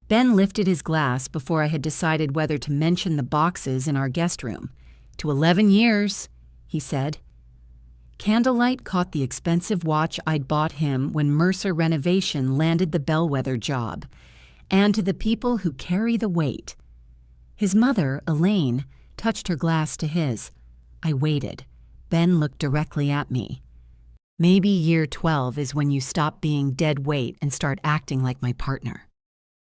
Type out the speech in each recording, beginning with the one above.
Ben lifted his glass before I had decided whether to mention the boxes in our guest room. "To 11 years," he said. Candlelight caught the expensive watch I'd bought him when Mercer Renovation landed the bellwether job, and to the people who carry the weight. His mother, Elaine, touched her glass to his. I waited. Ben looked directly at me. "Maybe year 12 is when you stop being dead weight and start acting like my partner."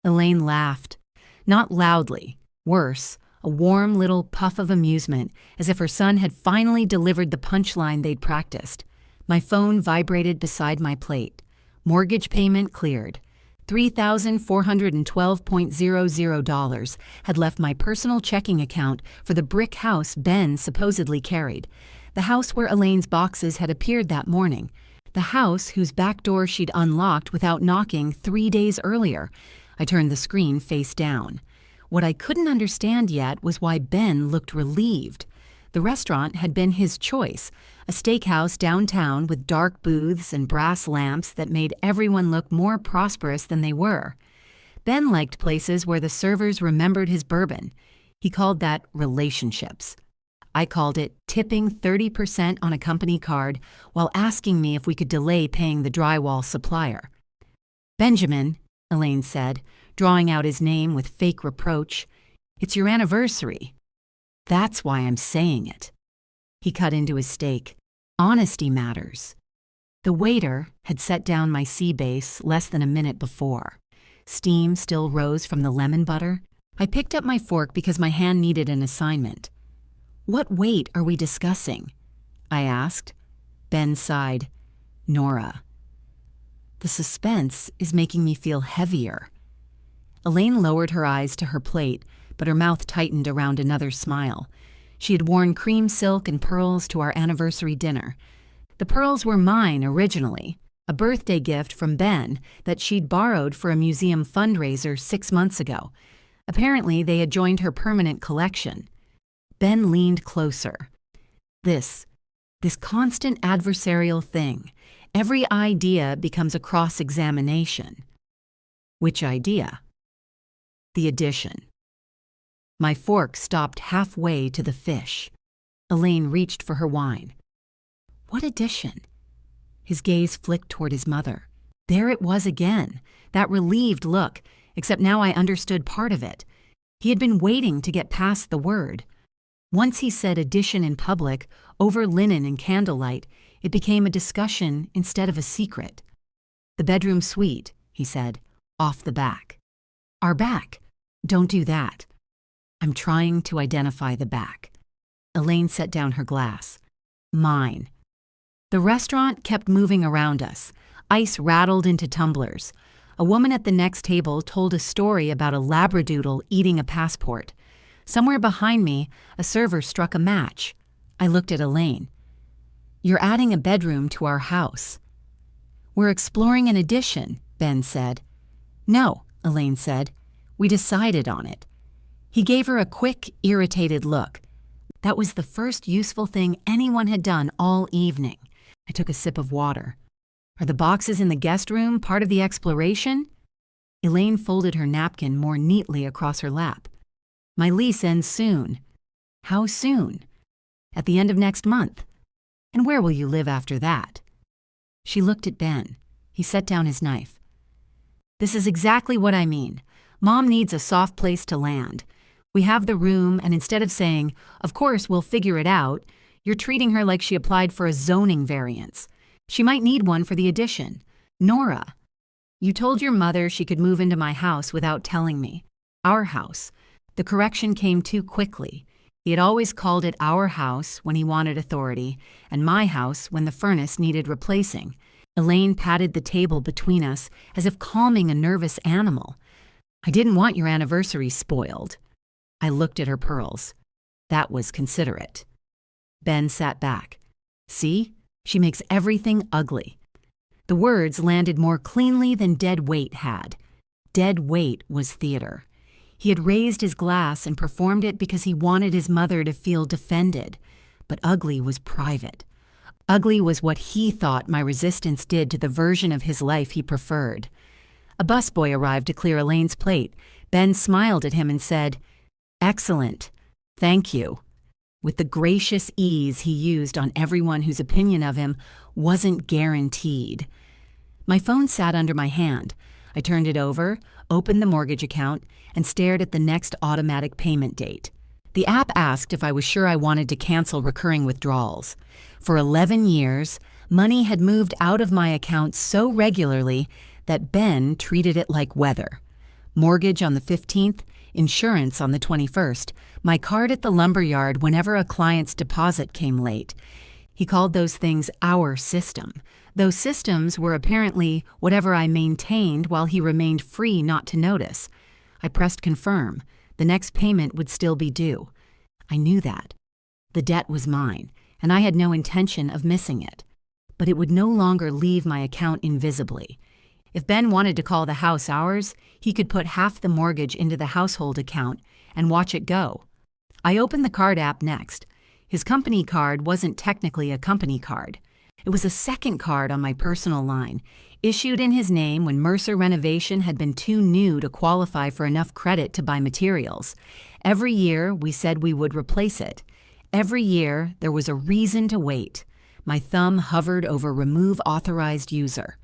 Elaine laughed. Not loudly. Worse, a warm little puff of amusement, as if her son had finally delivered the punchline they'd practiced. My phone vibrated beside my plate. Mortgage payment cleared. $3,412.00 had left my personal checking account for the brick house Ben supposedly carried. The house where Elaine's boxes had appeared that morning. The house whose back door she'd unlocked without knocking 3 days earlier. I turned the screen face down. What I couldn't understand yet was why Ben looked relieved. The restaurant had been his choice, a steakhouse downtown with dark booths and brass lamps that made everyone look more prosperous than they were. Ben liked places where the servers remembered his bourbon. He called that relationships. I called it tipping 30% on a company card while asking me if we could delay paying the drywall supplier. "Benjamin," Elaine said, drawing out his name with fake reproach, "it's your anniversary." "That's why I'm saying it." He cut into his steak. "Honesty matters." The waiter had set down my sea base less than a minute before. Steam still rose from the lemon butter. I picked up my fork because my hand needed an assignment. "What weight are we discussing?" I asked. Ben sighed. "Nora." The suspense is making me feel heavier. Elaine lowered her eyes to her plate, but her mouth tightened around another smile. She had worn cream silk and pearls to our anniversary dinner. The pearls were mine originally, a birthday gift from Ben that she'd borrowed for a museum fundraiser 6 months ago. Apparently, they had joined her permanent collection. Ben leaned closer. This constant adversarial thing. Every idea becomes a cross-examination. Which idea? The addition. My fork stopped halfway to the fish. Elaine reached for her wine. "What addition?" His gaze flicked toward his mother. There it was again, that relieved look, except now I understood part of it. He had been waiting to get past the word. Once he said addition in public, over linen and candlelight, it became a discussion instead of a secret. "The bedroom suite," he said, "off the back." "Our back? Don't do that." "I'm trying to identify the back." Elaine set down her glass. "Mine." The restaurant kept moving around us. Ice rattled into tumblers. A woman at the next table told a story about a labradoodle eating a passport. Somewhere behind me, a server struck a match. I looked at Elaine. "You're adding a bedroom to our house." "We're exploring an addition," Ben said. "No," Elaine said. "We decided on it." He gave her a quick, irritated look. That was the first useful thing anyone had done all evening. I took a sip of water. "Are the boxes in the guest room part of the exploration?" Elaine folded her napkin more neatly across her lap. "My lease ends soon." "How soon?" "At the end of next month." "And where will you live after that?" She looked at Ben. He set down his knife. "This is exactly what I mean. Mom needs a soft place to land. We have the room, and instead of saying, 'Of course, we'll figure it out,' you're treating her like she applied for a zoning variance. She might need one for the addition. Nora, you told your mother she could move into my house without telling me. Our house. The correction came too quickly. He had always called it our house when he wanted authority, and my house when the furnace needed replacing. Elaine patted the table between us as if calming a nervous animal. "I didn't want your anniversary spoiled." I looked at her pearls. That was considerate. Ben sat back. "See? She makes everything ugly." The words landed more cleanly than dead weight had. Dead weight was theater. He had raised his glass and performed it because he wanted his mother to feel defended. But ugly was private. Ugly was what he thought my resistance did to the version of his life he preferred. A busboy arrived to clear Elaine's plate. Ben smiled at him and said, "Excellent. Thank you," with the gracious ease he used on everyone whose opinion of him wasn't guaranteed. My phone sat under my hand. I turned it over, opened the mortgage account, and stared at the next automatic payment date. The app asked if I was sure I wanted to cancel recurring withdrawals. For 11 years, money had moved out of my account so regularly that Ben treated it like weather. Mortgage on the 15th, insurance on the 21st, my card at the lumberyard whenever a client's deposit came late. He called those things our system. Those systems were apparently whatever I maintained while he remained free not to notice. I pressed confirm. The next payment would still be due. I knew that. The debt was mine, and I had no intention of missing it. But it would no longer leave my account invisibly. If Ben wanted to call the house ours, he could put half the mortgage into the household account and watch it go. I opened the card app next. His company card wasn't technically a company card. It was a second card on my personal line, issued in his name when Mercer Renovation had been too new to qualify for enough credit to buy materials. Every year, we said we would replace it. Every year, there was a reason to wait. My thumb hovered over Remove Authorized User.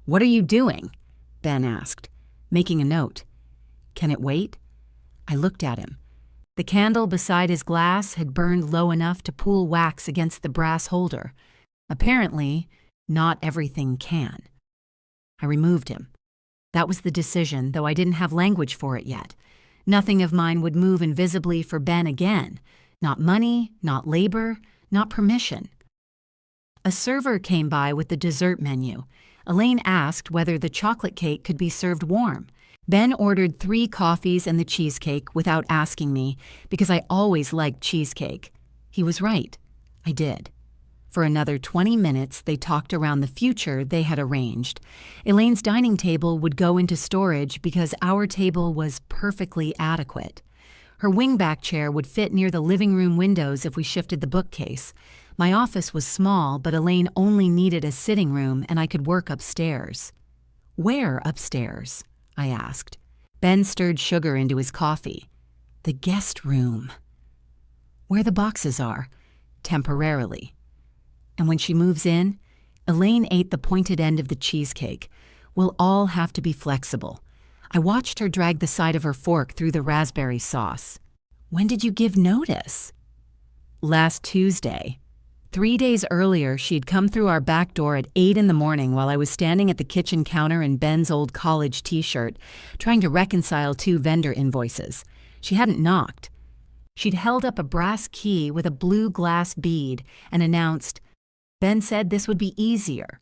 "What are you doing?" Ben asked, making a note. "Can it wait?" I looked at him. The candle beside his glass had burned low enough to pool wax against the brass holder. Apparently, not everything can. I removed him. That was the decision, though I didn't have language for it yet. Nothing of mine would move invisibly for Ben again. Not money, not labor, not permission. A server came by with the dessert menu. Elaine asked whether the chocolate cake could be served warm. Ben ordered 3 coffees and the cheesecake without asking me, because I always liked cheesecake. He was right. I did. For another 20 minutes, they talked around the future they had arranged. Elaine's dining table would go into storage because our table was perfectly adequate. Her wingback chair would fit near the living room windows if we shifted the bookcase. My office was small, but Elaine only needed a sitting room and I could work upstairs. "Where upstairs?" I asked. Ben stirred sugar into his coffee. "The guest room." "Where the boxes are, temporarily. And when she moves in," Elaine ate the pointed end of the cheesecake. "We'll all have to be flexible." I watched her drag the side of her fork through the raspberry sauce. "When did you give notice?" "Last Tuesday." 3 days earlier, she'd come through our back door at 8 in the morning while I was standing at the kitchen counter in Ben's old college t-shirt, trying to reconcile 2 vendor invoices. She hadn't knocked. She'd held up a brass key with a blue glass bead and announced, "Ben said this would be easier."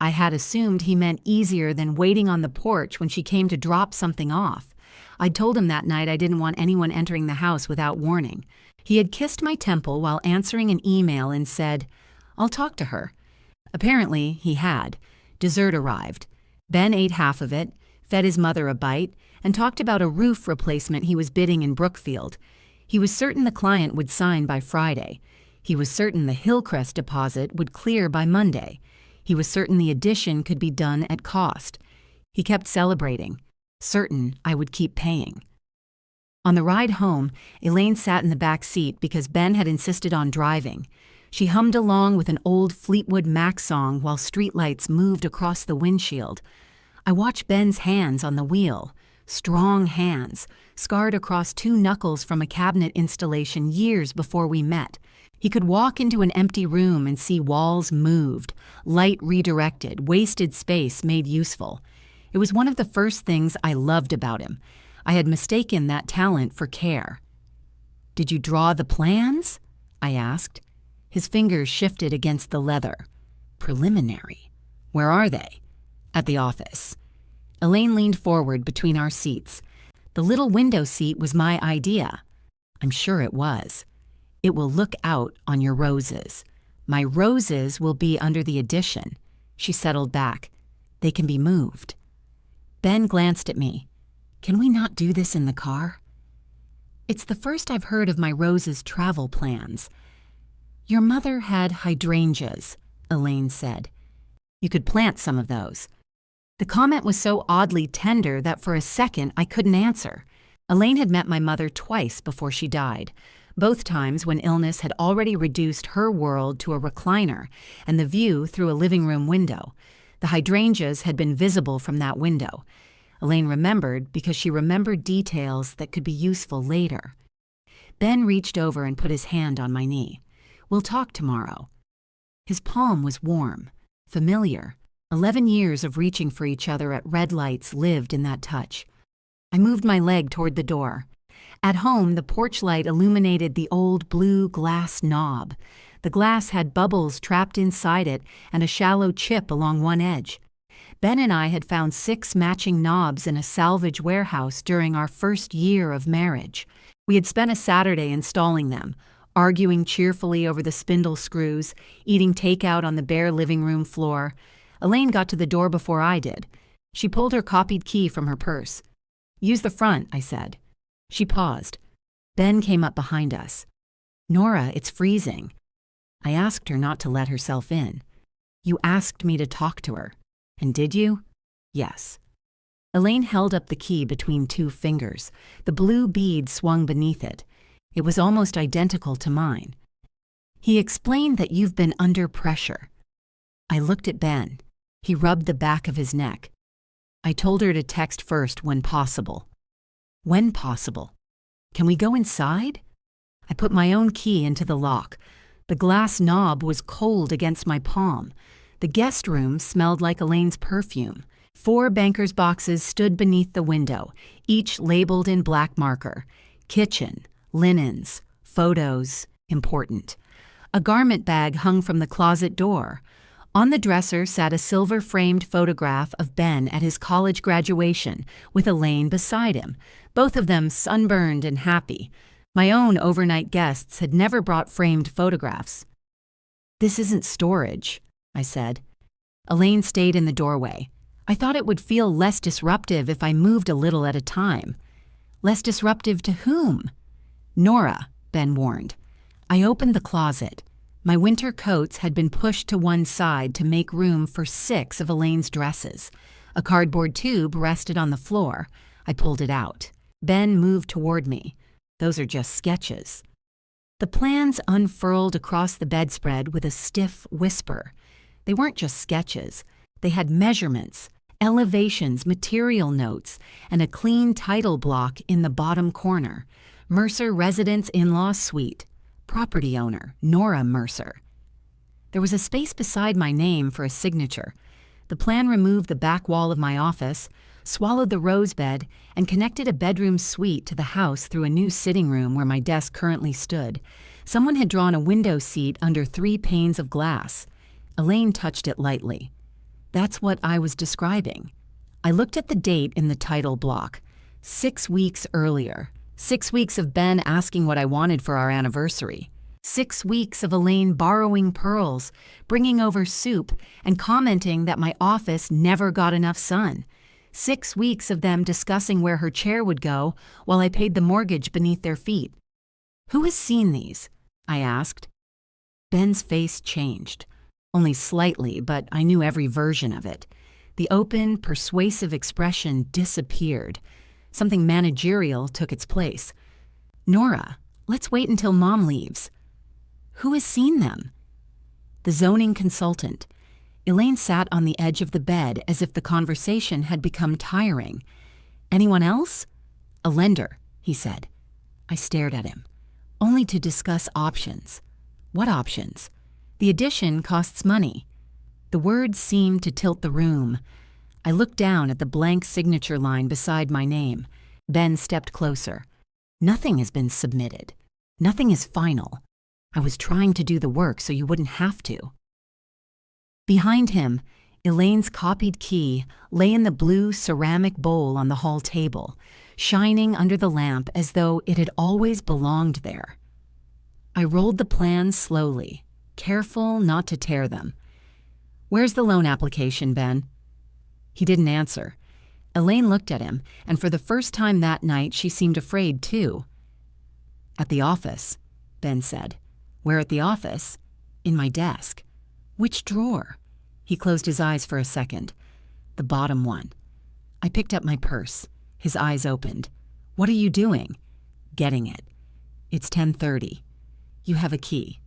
I had assumed he meant easier than waiting on the porch when she came to drop something off. I'd told him that night I didn't want anyone entering the house without warning. He had kissed my temple while answering an email and said, "I'll talk to her." Apparently, he had. Dessert arrived. Ben ate half of it, fed his mother a bite, and talked about a roof replacement he was bidding in Brookfield. He was certain the client would sign by Friday. He was certain the Hillcrest deposit would clear by Monday. He was certain the addition could be done at cost. He kept celebrating, certain I would keep paying. On the ride home, Elaine sat in the back seat because Ben had insisted on driving. She hummed along with an old Fleetwood Mac song while streetlights moved across the windshield. I watched Ben's hands on the wheel, strong hands, scarred across 2 knuckles from a cabinet installation years before we met. He could walk into an empty room and see walls moved, light redirected, wasted space made useful. It was one of the first things I loved about him. I had mistaken that talent for care. "Did you draw the plans?" I asked. His fingers shifted against the leather. "Preliminary. Where are they?" "At the office." Elaine leaned forward between our seats. "The little window seat was my idea." "I'm sure it was." "It will look out on your roses. My roses will be under the addition." She settled back. "They can be moved." Ben glanced at me. "Can we not do this in the car?" "It's the first I've heard of my roses' travel plans." "Your mother had hydrangeas," Elaine said. "You could plant some of those." The comment was so oddly tender that for a second I couldn't answer. Elaine had met my mother twice before she died, both times when illness had already reduced her world to a recliner and the view through a living room window. The hydrangeas had been visible from that window. Elaine remembered because she remembered details that could be useful later. Ben reached over and put his hand on my knee. "We'll talk tomorrow." His palm was warm, familiar. 11 years of reaching for each other at red lights lived in that touch. I moved my leg toward the door. At home, the porch light illuminated the old blue glass knob. The glass had bubbles trapped inside it and a shallow chip along one edge. Ben and I had found 6 matching knobs in a salvage warehouse during our first year of marriage. We had spent a Saturday installing them, arguing cheerfully over the spindle screws, eating takeout on the bare living room floor. Elaine got to the door before I did. She pulled her copied key from her purse. "Use the front," I said. She paused. Ben came up behind us. "Nora, it's freezing." I asked her not to let herself in. "You asked me to talk to her. And did you?" "Yes." Elaine held up the key between 2 fingers. The blue bead swung beneath it. It was almost identical to mine. "He explained that you've been under pressure." I looked at Ben. He rubbed the back of his neck. "I told her to text first when possible." "When possible? Can we go inside?" I put my own key into the lock. The glass knob was cold against my palm. The guest room smelled like Elaine's perfume. 4 banker's boxes stood beneath the window, each labeled in black marker. Kitchen, linens, photos, important. A garment bag hung from the closet door. On the dresser sat a silver-framed photograph of Ben at his college graduation, with Elaine beside him, both of them sunburned and happy. My own overnight guests had never brought framed photographs. "This isn't storage," I said. Elaine stayed in the doorway. I thought it would feel less disruptive if I moved a little at a time. "Less disruptive to whom?" "Nora," Ben warned. I opened the closet. My winter coats had been pushed to one side to make room for 6 of Elaine's dresses. A cardboard tube rested on the floor. I pulled it out. Ben moved toward me. "Those are just sketches." The plans unfurled across the bedspread with a stiff whisper. They weren't just sketches. They had measurements, elevations, material notes, and a clean title block in the bottom corner. Mercer Residence In-Law Suite. Property owner, Nora Mercer. There was a space beside my name for a signature. The plan removed the back wall of my office, swallowed the rose bed, and connected a bedroom suite to the house through a new sitting room where my desk currently stood. Someone had drawn a window seat under 3 panes of glass. Elaine touched it lightly. That's what I was describing. I looked at the date in the title block. 6 weeks earlier. 6 weeks of Ben asking what I wanted for our anniversary. 6 weeks of Elaine borrowing pearls, bringing over soup, and commenting that my office never got enough sun. 6 weeks of them discussing where her chair would go while I paid the mortgage beneath their feet. "Who has seen these?" I asked. Ben's face changed. Only slightly, but I knew every version of it. The open, persuasive expression disappeared. Something managerial took its place. "Nora, let's wait until Mom leaves." "Who has seen them?" The zoning consultant. Elaine sat on the edge of the bed as if the conversation had become tiring. "Anyone else?" "A lender," he said. I stared at him. "Only to discuss options." "What options?" "The addition costs money." The words seemed to tilt the room. I looked down at the blank signature line beside my name. Ben stepped closer. "Nothing has been submitted. Nothing is final. I was trying to do the work so you wouldn't have to." Behind him, Elaine's copied key lay in the blue ceramic bowl on the hall table, shining under the lamp as though it had always belonged there. I rolled the plans slowly, careful not to tear them. "Where's the loan application, Ben?" He didn't answer. Elaine looked at him, and for the first time that night she seemed afraid too. "At the office," Ben said. "Where at the office?" "In my desk." "Which drawer?" He closed his eyes for a second. The bottom one. I picked up my purse. His eyes opened. What are you doing? Getting it. It's 10:30. You have a key.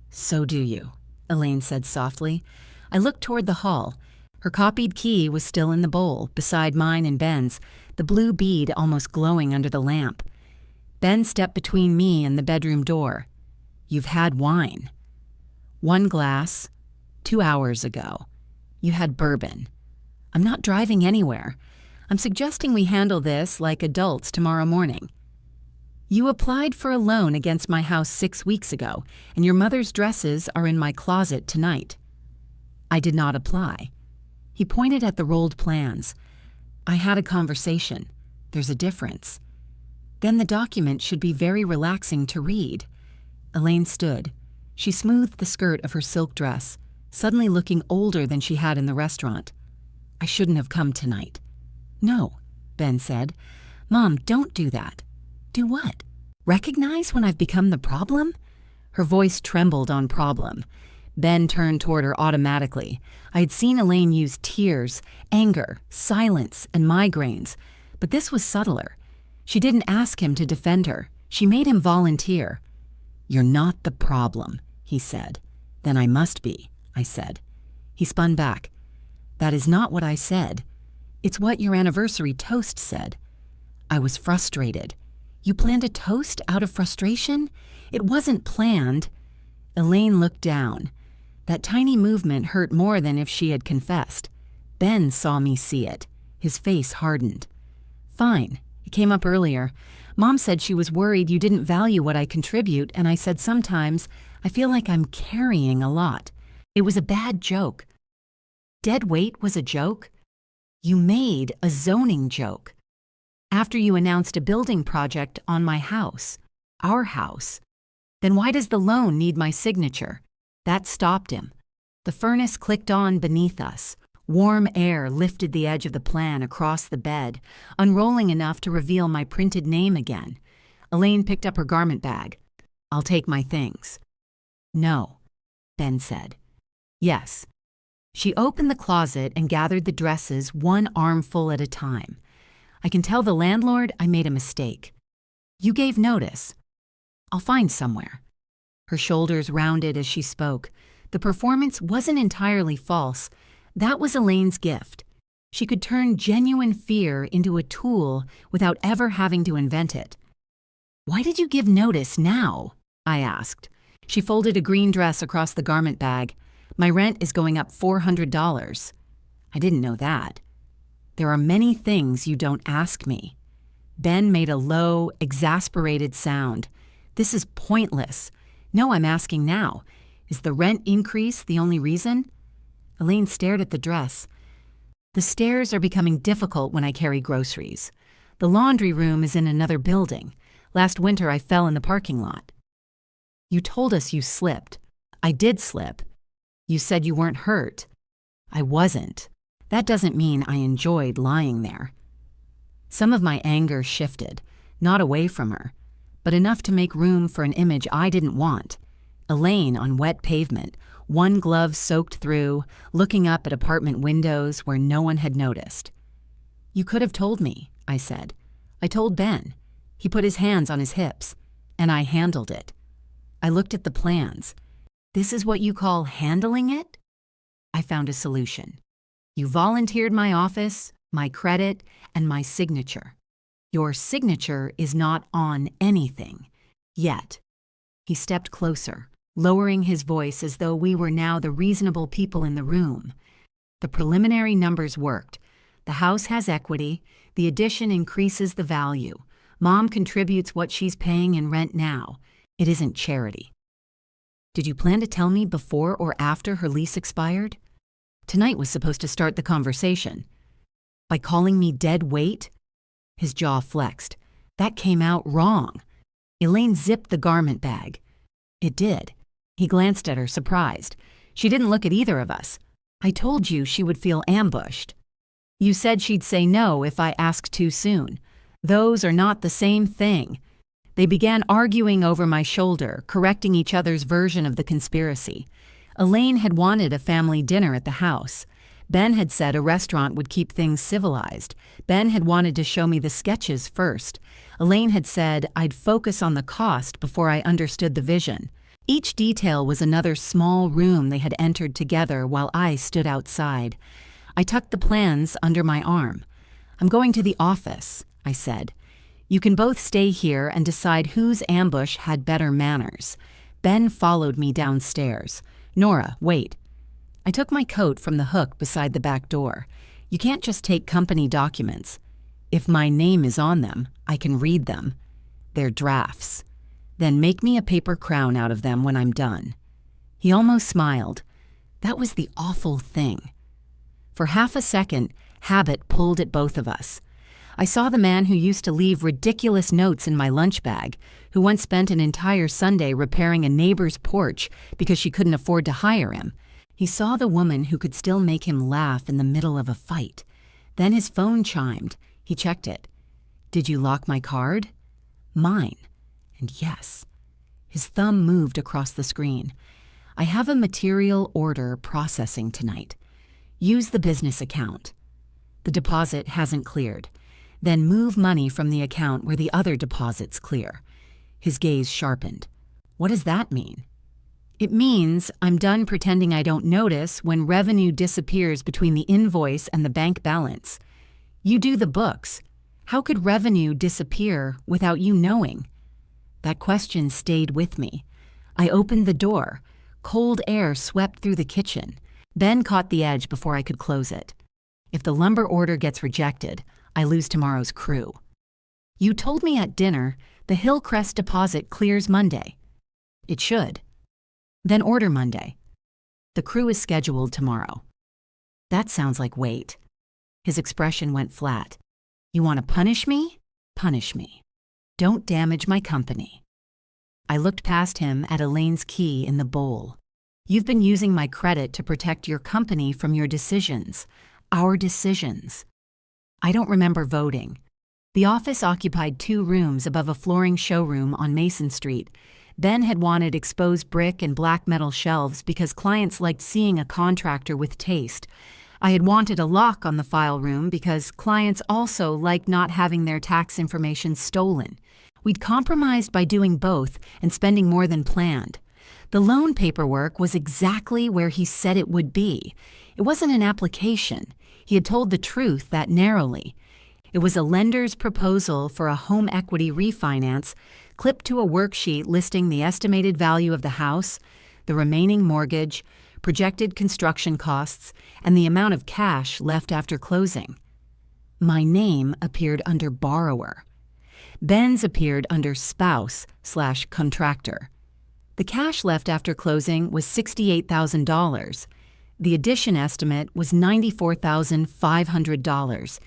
So do you, Elaine said softly. I looked toward the hall. Her copied key was still in the bowl, beside mine and Ben's, the blue bead almost glowing under the lamp. Ben stepped between me and the bedroom door. You've had wine. 1 glass, 2 hours ago. You had bourbon. I'm not driving anywhere. I'm suggesting we handle this like adults tomorrow morning. You applied for a loan against my house 6 weeks ago, and your mother's dresses are in my closet tonight. I did not apply. He pointed at the rolled plans. I had a conversation. There's a difference. Then the document should be very relaxing to read. Elaine stood. She smoothed the skirt of her silk dress, suddenly looking older than she had in the restaurant. I shouldn't have come tonight. No, Ben said. Mom, don't do that. Do what? Recognize when I've become the problem? Her voice trembled on problem. Ben turned toward her automatically. I had seen Elaine use tears, anger, silence, and migraines, but this was subtler. She didn't ask him to defend her. She made him volunteer. You're not the problem, he said. Then I must be, I said. He spun back. That is not what I said. It's what your anniversary toast said. I was frustrated. You planned a toast out of frustration? It wasn't planned. Elaine looked down. That tiny movement hurt more than if she had confessed. Ben saw me see it. His face hardened. Fine. It came up earlier. Mom said she was worried you didn't value what I contribute, and I said sometimes I feel like I'm carrying a lot. It was a bad joke. Dead weight was a joke? You made a zoning joke. After you announced a building project on my house, our house, then why does the loan need my signature? That stopped him. The furnace clicked on beneath us. Warm air lifted the edge of the plan across the bed, unrolling enough to reveal my printed name again. Elaine picked up her garment bag. I'll take my things. No, Ben said. Yes. She opened the closet and gathered the dresses one armful at a time. I can tell the landlord I made a mistake. You gave notice. I'll find somewhere. Her shoulders rounded as she spoke. The performance wasn't entirely false. That was Elaine's gift. She could turn genuine fear into a tool without ever having to invent it. Why did you give notice now? I asked. She folded a green dress across the garment bag. My rent is going up $400. I didn't know that. There are many things you don't ask me. Ben made a low, exasperated sound. This is pointless. No, I'm asking now. Is the rent increase the only reason? Elaine stared at the dress. The stairs are becoming difficult when I carry groceries. The laundry room is in another building. Last winter I fell in the parking lot. You told us you slipped. I did slip. You said you weren't hurt. I wasn't. That doesn't mean I enjoyed lying there. Some of my anger shifted, not away from her, but enough to make room for an image I didn't want. Elaine on wet pavement, one glove soaked through, looking up at apartment windows where no one had noticed. You could have told me, I said. I told Ben. He put his hands on his hips, and I handled it. I looked at the plans. This is what you call handling it? I found a solution. You volunteered my office, my credit, and my signature. Your signature is not on anything. Yet. He stepped closer, lowering his voice as though we were now the reasonable people in the room. The preliminary numbers worked. The house has equity. The addition increases the value. Mom contributes what she's paying in rent now. It isn't charity. Did you plan to tell me before or after her lease expired? Tonight was supposed to start the conversation. By calling me dead weight? His jaw flexed. That came out wrong. Elaine zipped the garment bag. It did. He glanced at her, surprised. She didn't look at either of us. I told you she would feel ambushed. You said she'd say no if I asked too soon. Those are not the same thing. They began arguing over my shoulder, correcting each other's version of the conspiracy. Elaine had wanted a family dinner at the house. Ben had said a restaurant would keep things civilized. Ben had wanted to show me the sketches first. Elaine had said I'd focus on the cost before I understood the vision. Each detail was another small room they had entered together while I stood outside. I tucked the plans under my arm. "I'm going to the office," I said. "You can both stay here and decide whose ambush had better manners." Ben followed me downstairs. "Nora, wait." I took my coat from the hook beside the back door. You can't just take company documents. If my name is on them, I can read them. They're drafts. Then make me a paper crown out of them when I'm done. He almost smiled. That was the awful thing. For half a second, habit pulled at both of us. I saw the man who used to leave ridiculous notes in my lunch bag, who once spent an entire Sunday repairing a neighbor's porch because she couldn't afford to hire him. He saw the woman who could still make him laugh in the middle of a fight. Then his phone chimed. He checked it. "Did you lock my card?" "Mine." And yes. His thumb moved across the screen. "I have a material order processing tonight. Use the business account. The deposit hasn't cleared. Then move money from the account where the other deposits clear." His gaze sharpened. "What does that mean?" "It means I'm done pretending I don't notice when revenue disappears between the invoice and the bank balance. You do the books. How could revenue disappear without you knowing?" That question stayed with me. I opened the door. Cold air swept through the kitchen. Ben caught the edge before I could close it. "If the lumber order gets rejected, I lose tomorrow's crew." "You told me at dinner the Hillcrest deposit clears Monday." "It should." "Then order Monday. The crew is scheduled tomorrow." "That sounds like wait." His expression went flat. "You want to punish me? Punish me. Don't damage my company." I looked past him at Elaine's key in the bowl. "You've been using my credit to protect your company from your decisions. Our decisions." I don't remember voting. The office occupied 2 rooms above a flooring showroom on Mason Street. Ben had wanted exposed brick and black metal shelves because clients liked seeing a contractor with taste. I had wanted a lock on the file room because clients also liked not having their tax information stolen. We'd compromised by doing both and spending more than planned. The loan paperwork was exactly where he said it would be. It wasn't an application. He had told the truth that narrowly. It was a lender's proposal for a home equity refinance clipped to a worksheet listing the estimated value of the house, the remaining mortgage, projected construction costs, and the amount of cash left after closing. My name appeared under borrower. Ben's appeared under spouse/contractor. The cash left after closing was $68,000. The addition estimate was $94,500.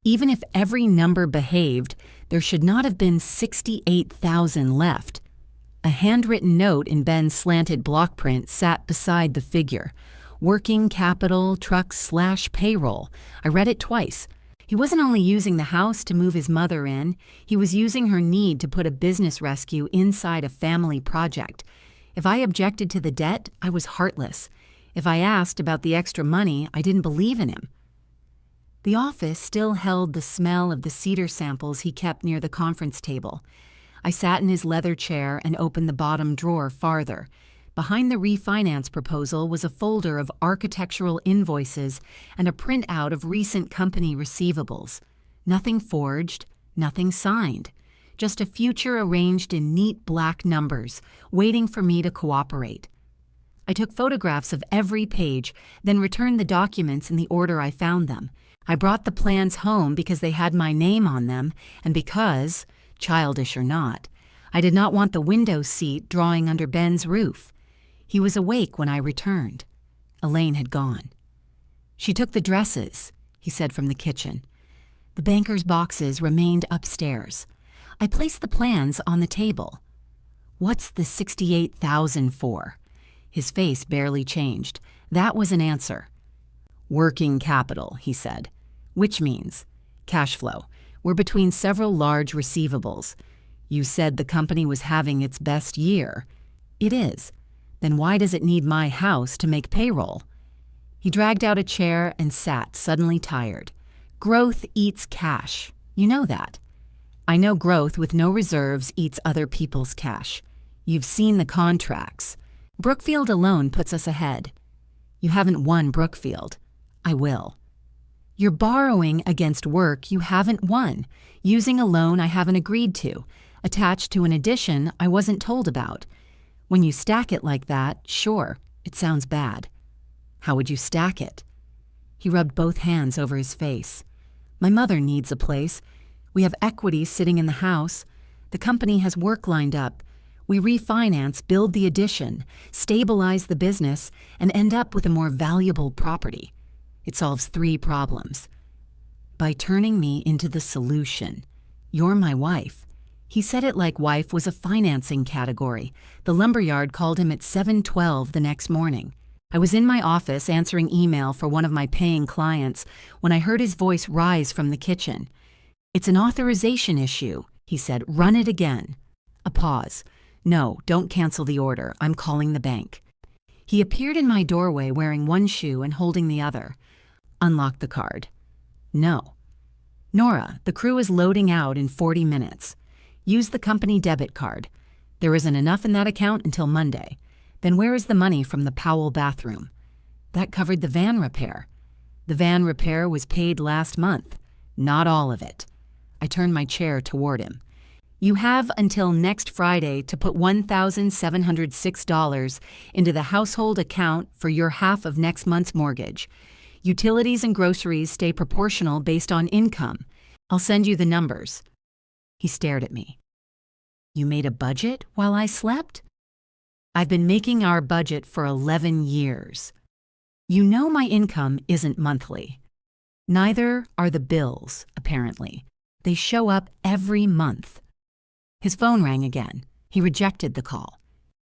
Even if every number behaved, there should not have been $68,000 left. A handwritten note in Ben's slanted block print sat beside the figure. Working capital, trucks/payroll. I read it twice. He wasn't only using the house to move his mother in, he was using her need to put a business rescue inside a family project. If I objected to the debt, I was heartless. If I asked about the extra money, I didn't believe in him. The office still held the smell of the cedar samples he kept near the conference table. I sat in his leather chair and opened the bottom drawer farther. Behind the refinance proposal was a folder of architectural invoices and a printout of recent company receivables. Nothing forged, nothing signed. Just a future arranged in neat black numbers, waiting for me to cooperate. I took photographs of every page, then returned the documents in the order I found them. I brought the plans home because they had my name on them, and because, childish or not, I did not want the window seat drawing under Ben's roof. He was awake when I returned. Elaine had gone. "She took the dresses," he said from the kitchen. The banker's boxes remained upstairs. I placed the plans on the table. "What's the $68,000 for?" His face barely changed. That was an answer. "Working capital," he said. "Which means cash flow. We're between several large receivables. You said the company was having its best year. It is. Then why does it need my house to make payroll?" He dragged out a chair and sat, suddenly tired. Growth eats cash. You know that. I know growth with no reserves eats other people's cash. You've seen the contracts. Brookfield alone puts us ahead. You haven't won Brookfield. I will. You're borrowing against work you haven't won, using a loan I haven't agreed to, attached to an addition I wasn't told about. When you stack it like that, sure, it sounds bad. How would you stack it? He rubbed both hands over his face. My mother needs a place. We have equity sitting in the house. The company has work lined up. We refinance, build the addition, stabilize the business, and end up with a more valuable property. It solves 3 problems. By turning me into the solution. You're my wife. He said it like wife was a financing category. The lumberyard called him at 7:12 the next morning. I was in my office answering email for one of my paying clients when I heard his voice rise from the kitchen. It's an authorization issue, he said. Run it again. A pause. No, don't cancel the order. I'm calling the bank. He appeared in my doorway wearing one shoe and holding the other. Unlock the card. No. Nora, the crew is loading out in 40 minutes. Use the company debit card. There isn't enough in that account until Monday. Then where is the money from the Powell bathroom? That covered the van repair. The van repair was paid last month. Not all of it. I turned my chair toward him. You have until next Friday to put $1,706 into the household account for your half of next month's mortgage. Utilities and groceries stay proportional based on income. I'll send you the numbers. He stared at me. You made a budget while I slept? I've been making our budget for 11 years. You know my income isn't monthly. Neither are the bills, apparently. They show up every month. His phone rang again. He rejected the call.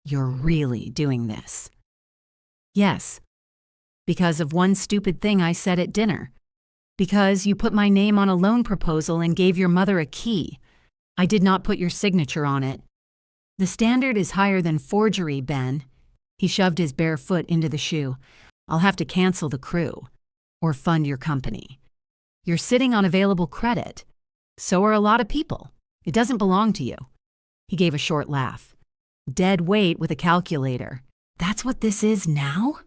You're really doing this? Yes. Because of one stupid thing I said at dinner. Because you put my name on a loan proposal and gave your mother a key. I did not put your signature on it. The standard is higher than forgery, Ben. He shoved his bare foot into the shoe. I'll have to cancel the crew. Or fund your company. You're sitting on available credit. So are a lot of people. It doesn't belong to you. He gave a short laugh. Dead weight with a calculator. That's what this is now?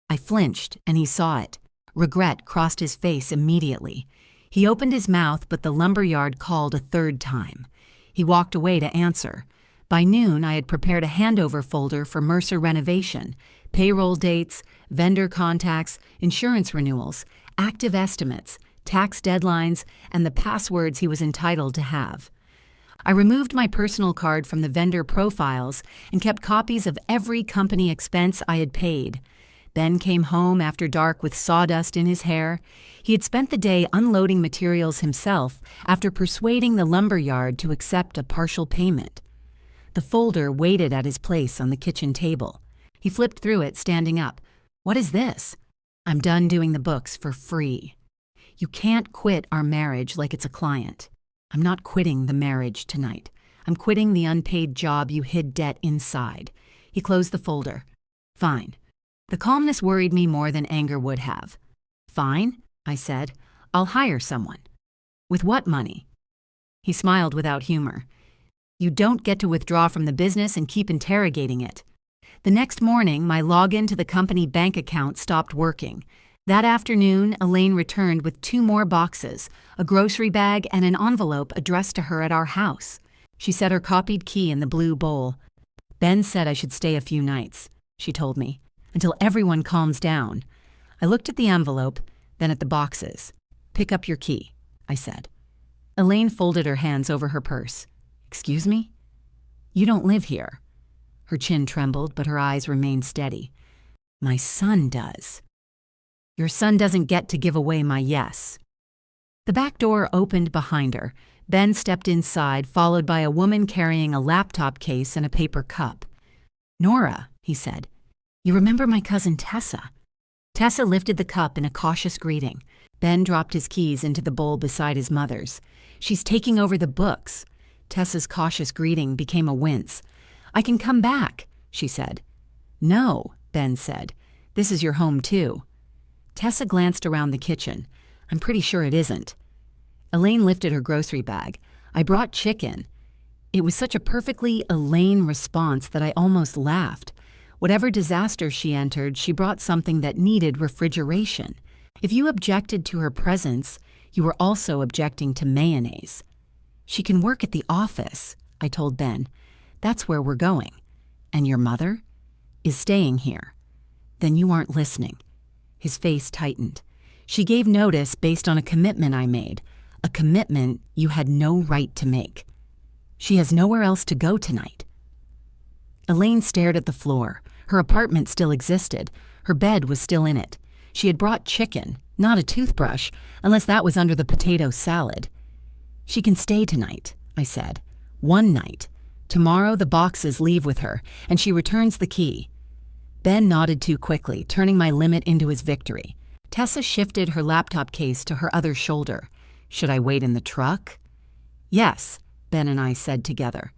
I flinched, and he saw it. Regret crossed his face immediately. He opened his mouth, but the lumberyard called a 3rd time. He walked away to answer. By noon, I had prepared a handover folder for Mercer renovation, payroll dates, vendor contacts, insurance renewals, active estimates, tax deadlines, and the passwords he was entitled to have. I removed my personal card from the vendor profiles and kept copies of every company expense I had paid. Ben came home after dark with sawdust in his hair. He had spent the day unloading materials himself after persuading the lumberyard to accept a partial payment. The folder waited at his place on the kitchen table. He flipped through it, standing up. What is this? I'm done doing the books for free. You can't quit our marriage like it's a client. I'm not quitting the marriage tonight. I'm quitting the unpaid job you hid debt inside. He closed the folder. Fine. The calmness worried me more than anger would have. Fine, I said. I'll hire someone. With what money? He smiled without humor. You don't get to withdraw from the business and keep interrogating it. The next morning, my login to the company bank account stopped working. That afternoon, Elaine returned with 2 more boxes, a grocery bag and an envelope addressed to her at our house. She set her copied key in the blue bowl. Ben said I should stay a few nights, she told me, until everyone calms down. I looked at the envelope, then at the boxes. Pick up your key, I said. Elaine folded her hands over her purse. Excuse me? You don't live here. Her chin trembled, but her eyes remained steady. My son does. Your son doesn't get to give away my yes. The back door opened behind her. Ben stepped inside, followed by a woman carrying a laptop case and a paper cup. Nora, he said, you remember my cousin Tessa? Tessa lifted the cup in a cautious greeting. Ben dropped his keys into the bowl beside his mother's. She's taking over the books. Tessa's cautious greeting became a wince. I can come back, she said. No, Ben said. This is your home too. Tessa glanced around the kitchen. I'm pretty sure it isn't. Elaine lifted her grocery bag. I brought chicken. It was such a perfectly Elaine response that I almost laughed. Whatever disaster she entered, she brought something that needed refrigeration. If you objected to her presence, you were also objecting to mayonnaise. She can work at the office, I told Ben. That's where we're going. And your mother is staying here. Then you aren't listening. His face tightened. She gave notice based on a commitment I made, a commitment you had no right to make. She has nowhere else to go tonight. Elaine stared at the floor. Her apartment still existed. Her bed was still in it. She had brought chicken, not a toothbrush, unless that was under the potato salad. She can stay tonight, I said. One night. Tomorrow the boxes leave with her, and she returns the key. Ben nodded too quickly, turning my limit into his victory. Tessa shifted her laptop case to her other shoulder. Should I wait in the truck? Yes, Ben and I said together.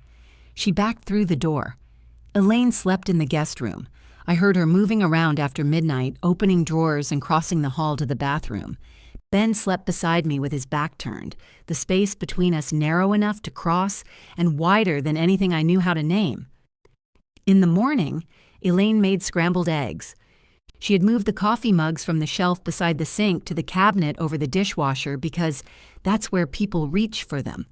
She backed through the door. Elaine slept in the guest room. I heard her moving around after midnight, opening drawers and crossing the hall to the bathroom. Ben slept beside me with his back turned, the space between us narrow enough to cross and wider than anything I knew how to name. In the morning, Elaine made scrambled eggs. She had moved the coffee mugs from the shelf beside the sink to the cabinet over the dishwasher because that's where people reach for them.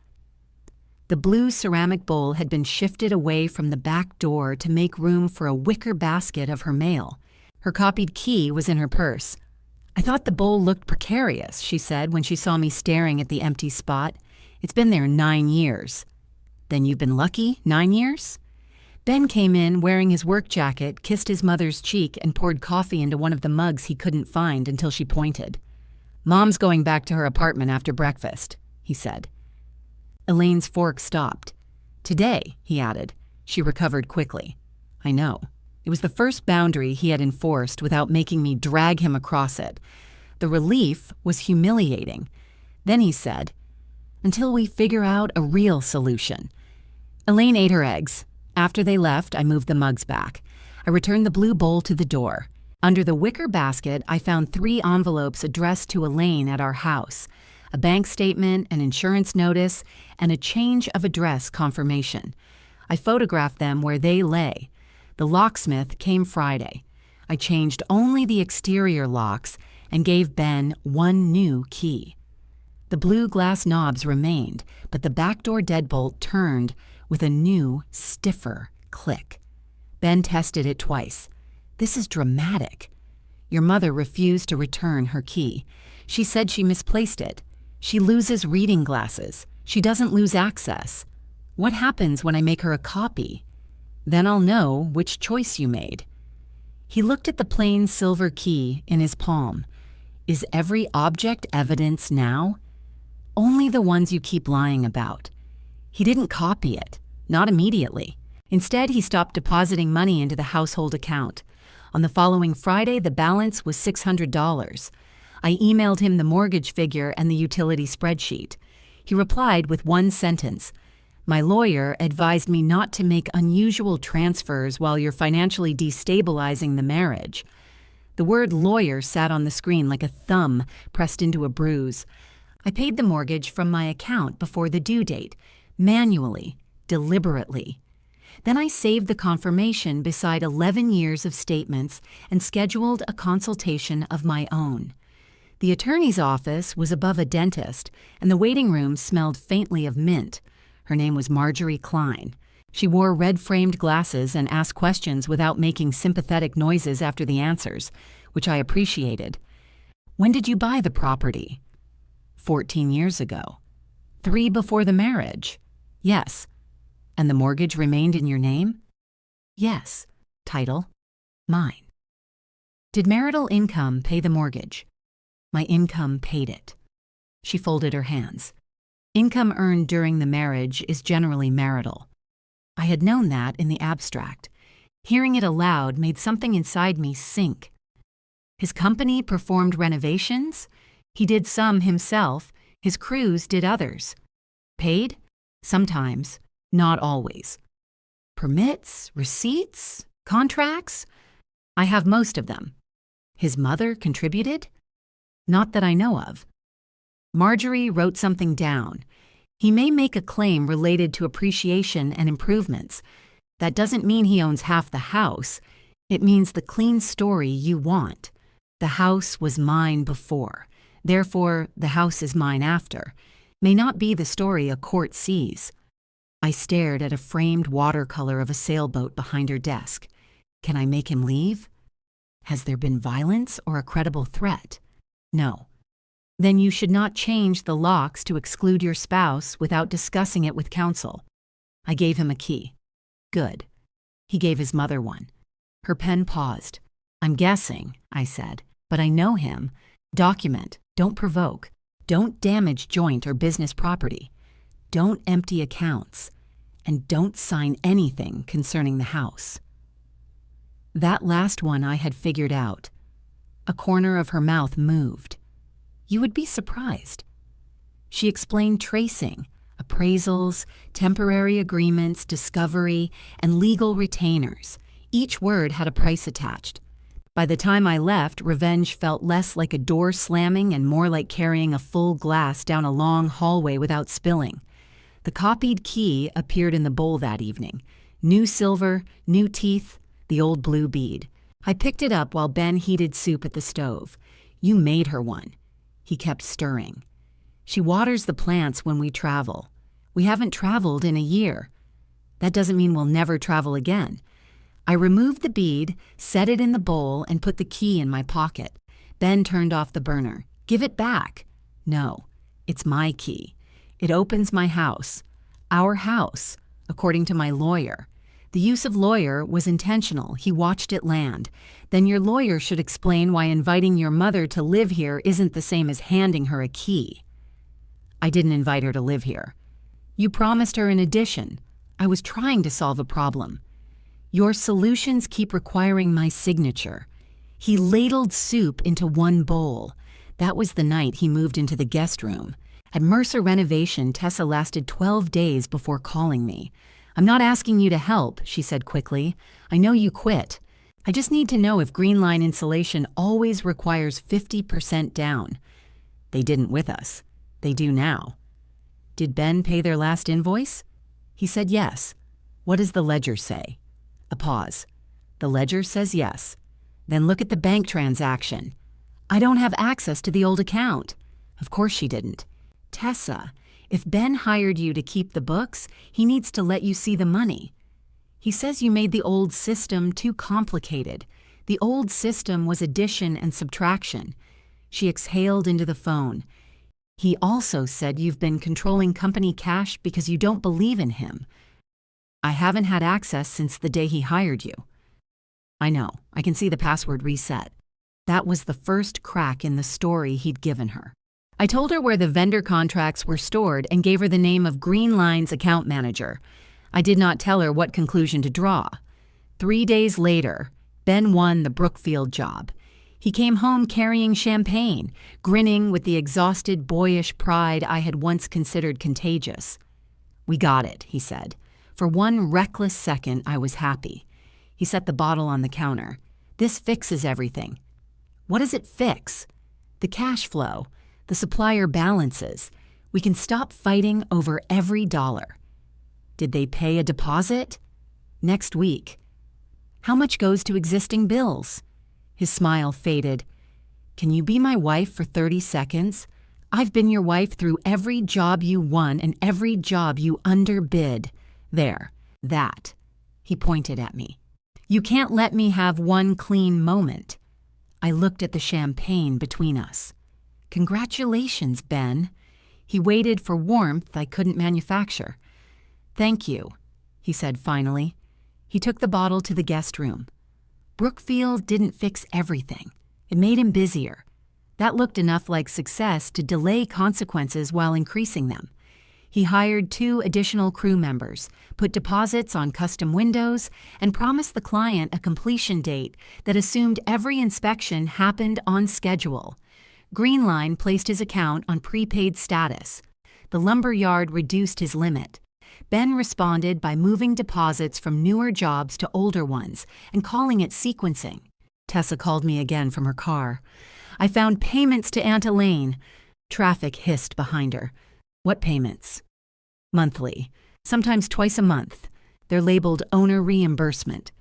The blue ceramic bowl had been shifted away from the back door to make room for a wicker basket of her mail. Her copied key was in her purse. I thought the bowl looked precarious, she said when she saw me staring at the empty spot. It's been there 9 years. Then you've been lucky, 9 years? Ben came in wearing his work jacket, kissed his mother's cheek, and poured coffee into one of the mugs he couldn't find until she pointed. Mom's going back to her apartment after breakfast, he said. Elaine's fork stopped. Today, he added. She recovered quickly. I know. It was the first boundary he had enforced without making me drag him across it. The relief was humiliating. Then he said, until we figure out a real solution. Elaine ate her eggs. After they left, I moved the mugs back. I returned the blue bowl to the door. Under the wicker basket, I found 3 envelopes addressed to Elaine at our house. A bank statement, an insurance notice, and a change of address confirmation. I photographed them where they lay. The locksmith came Friday. I changed only the exterior locks and gave Ben 1 new key. The blue glass knobs remained, but the back door deadbolt turned with a new, stiffer click. Ben tested it twice. This is dramatic. Your mother refused to return her key. She said she misplaced it. She loses reading glasses. She doesn't lose access. What happens when I make her a copy? Then I'll know which choice you made. He looked at the plain silver key in his palm. Is every object evidence now? Only the ones you keep lying about. He didn't copy it, not immediately. Instead, he stopped depositing money into the household account. On the following Friday, the balance was $600. I emailed him the mortgage figure and the utility spreadsheet. He replied with 1 sentence. My lawyer advised me not to make unusual transfers while you're financially destabilizing the marriage. The word lawyer sat on the screen like a thumb pressed into a bruise. I paid the mortgage from my account before the due date, manually, deliberately. Then I saved the confirmation beside 11 years of statements and scheduled a consultation of my own. The attorney's office was above a dentist, and the waiting room smelled faintly of mint. Her name was Marjorie Klein. She wore red-framed glasses and asked questions without making sympathetic noises after the answers, which I appreciated. When did you buy the property? 14 years ago. 3 before the marriage? Yes. And the mortgage remained in your name? Yes. Title? Mine. Did marital income pay the mortgage? My income paid it. She folded her hands. Income earned during the marriage is generally marital. I had known that in the abstract. Hearing it aloud made something inside me sink. His company performed renovations. He did some himself. His crews did others. Paid? Sometimes, not always. Permits, receipts, contracts? I have most of them. His mother contributed? Not that I know of. Marjorie wrote something down. He may make a claim related to appreciation and improvements. That doesn't mean he owns half the house. It means the clean story you want. The house was mine before. Therefore, the house is mine after. May not be the story a court sees. I stared at a framed watercolor of a sailboat behind her desk. Can I make him leave? Has there been violence or a credible threat? No. Then you should not change the locks to exclude your spouse without discussing it with counsel. I gave him a key. Good. He gave his mother one. Her pen paused. I'm guessing, I said, but I know him. Document. Don't provoke. Don't damage joint or business property. Don't empty accounts. And don't sign anything concerning the house. That last one I had figured out. A corner of her mouth moved. You would be surprised. She explained tracing, appraisals, temporary agreements, discovery, and legal retainers. Each word had a price attached. By the time I left, revenge felt less like a door slamming and more like carrying a full glass down a long hallway without spilling. The copied key appeared in the bowl that evening. New silver, new teeth, the old blue bead. I picked it up while Ben heated soup at the stove. You made her one. He kept stirring. She waters the plants when we travel. We haven't traveled in a year. That doesn't mean we'll never travel again. I removed the bead, set it in the bowl, and put the key in my pocket. Ben turned off the burner. Give it back. No, it's my key. It opens my house. Our house, according to my lawyer. The use of lawyer was intentional. He watched it land. Then your lawyer should explain why inviting your mother to live here isn't the same as handing her a key. I didn't invite her to live here. You promised her an addition. I was trying to solve a problem. Your solutions keep requiring my signature. He ladled soup into one bowl. That was the night he moved into the guest room. At Mercer Renovation, Tessa lasted 12 days before calling me. I'm not asking you to help, she said quickly. I know you quit. I just need to know if Green Line Insulation always requires 50% down. They didn't with us. They do now. Did Ben pay their last invoice? He said yes. What does the ledger say? A pause. The ledger says yes. Then look at the bank transaction. I don't have access to the old account. Of course she didn't. Tessa, if Ben hired you to keep the books, he needs to let you see the money. He says you made the old system too complicated. The old system was addition and subtraction. She exhaled into the phone. He also said you've been controlling company cash because you don't believe in him. I haven't had access since the day he hired you. I know. I can see the password reset. That was the first crack in the story he'd given her. I told her where the vendor contracts were stored and gave her the name of Green Line's account manager. I did not tell her what conclusion to draw. 3 days later, Ben won the Brookfield job. He came home carrying champagne, grinning with the exhausted, boyish pride I had once considered contagious. We got it, he said. For one reckless second, I was happy. He set the bottle on the counter. This fixes everything. What does it fix? The cash flow, the supplier balances. We can stop fighting over every dollar. Did they pay a deposit? Next week. How much goes to existing bills? His smile faded. Can you be my wife for 30 seconds? I've been your wife through every job you won and every job you underbid. There, that. He pointed at me. You can't let me have one clean moment. I looked at the champagne between us. Congratulations, Ben. He waited for warmth I couldn't manufacture. Thank you, he said finally. He took the bottle to the guest room. Brookfield didn't fix everything. It made him busier. That looked enough like success to delay consequences while increasing them. He hired 2 additional crew members, put deposits on custom windows, and promised the client a completion date that assumed every inspection happened on schedule. Green Line placed his account on prepaid status. The lumber yard reduced his limit. Ben responded by moving deposits from newer jobs to older ones and calling it sequencing. Tessa called me again from her car. I found payments to Aunt Elaine. Traffic hissed behind her. What payments? Monthly, sometimes twice a month. They're labeled owner reimbursement.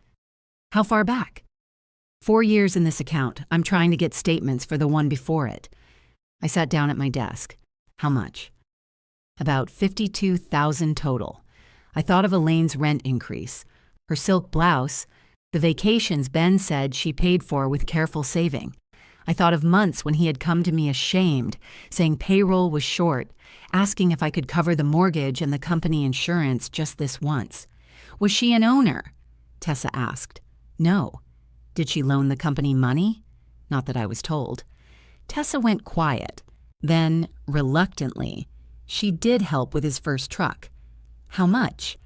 How far back? 4 years in this account. I'm trying to get statements for the one before it. I sat down at my desk. How much? About $52,000 total. I thought of Elaine's rent increase, her silk blouse, the vacations Ben said she paid for with careful saving. I thought of months when he had come to me ashamed, saying payroll was short, asking if I could cover the mortgage and the company insurance just this once. Was she an owner? Tessa asked. No. Did she loan the company money? Not that I was told. Tessa went quiet. Then, reluctantly, she did help with his first truck. How much?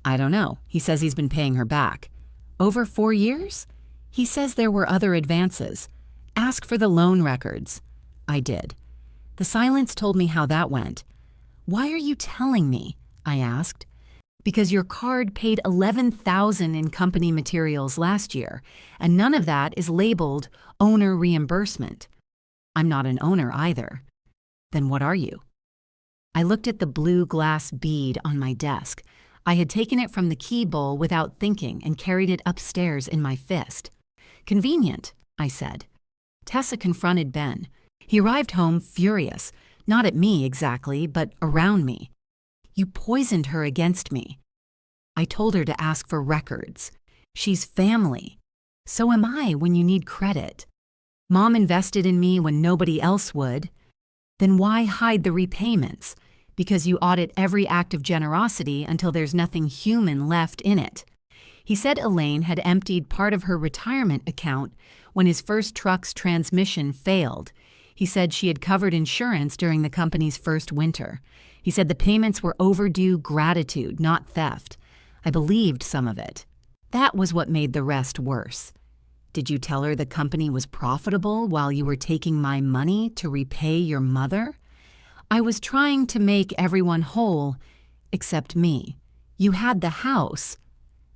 I don't know. He says he's been paying her back. Over 4 years? He says there were other advances. Ask for the loan records. I did. The silence told me how that went. Why are you telling me? I asked. Because your card paid $11,000 in company materials last year, and none of that is labeled owner reimbursement. I'm not an owner either. Then what are you? I looked at the blue glass bead on my desk. I had taken it from the key bowl without thinking and carried it upstairs in my fist. Convenient, I said. Tessa confronted Ben. He arrived home furious, not at me exactly, but around me. You poisoned her against me. I told her to ask for records. She's family. So am I when you need credit. Mom invested in me when nobody else would. Then why hide the repayments? Because you audit every act of generosity until there's nothing human left in it. He said Elaine had emptied part of her retirement account when his first truck's transmission failed. He said she had covered insurance during the company's first winter. He said the payments were overdue gratitude, not theft. I believed some of it. That was what made the rest worse. Did you tell her the company was profitable while you were taking my money to repay your mother? I was trying to make everyone whole, except me. You had the house.